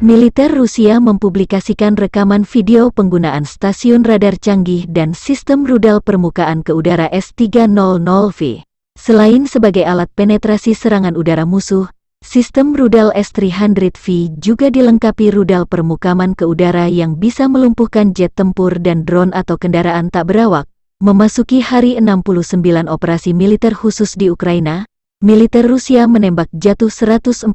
Militer Rusia mempublikasikan rekaman video penggunaan stasiun radar canggih dan sistem rudal permukaan ke udara S-300V. Selain sebagai alat penetrasi serangan udara musuh, sistem rudal S-300V juga dilengkapi rudal permukaan ke udara yang bisa melumpuhkan jet tempur dan drone atau kendaraan tak berawak. Memasuki hari 69 operasi militer khusus di Ukraina, militer Rusia menembak jatuh 146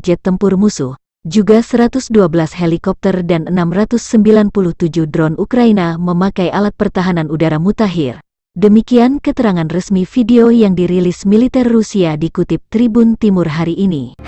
jet tempur musuh, juga 112 helikopter dan 697 drone. Ukraina memakai alat pertahanan udara mutakhir. Demikian keterangan resmi video yang dirilis militer Rusia dikutip Tribun Timur hari ini.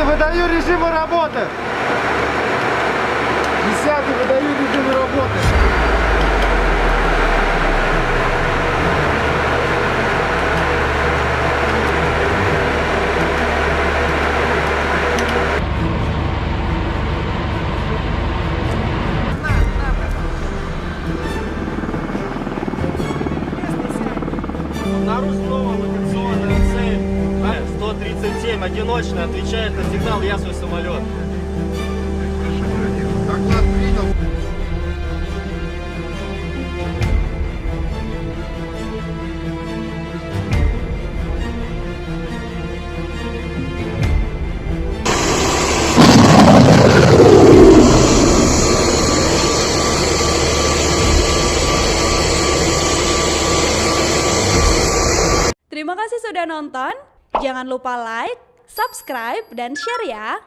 Выдаю режимы работы. 10-й выдаю режимы работы. Наружного локационная цель 137 одиночный отвечает на сигнал «Я свой самолет». Доклад принял. Terima kasih sudah nonton. Jangan lupa like, subscribe, dan share ya.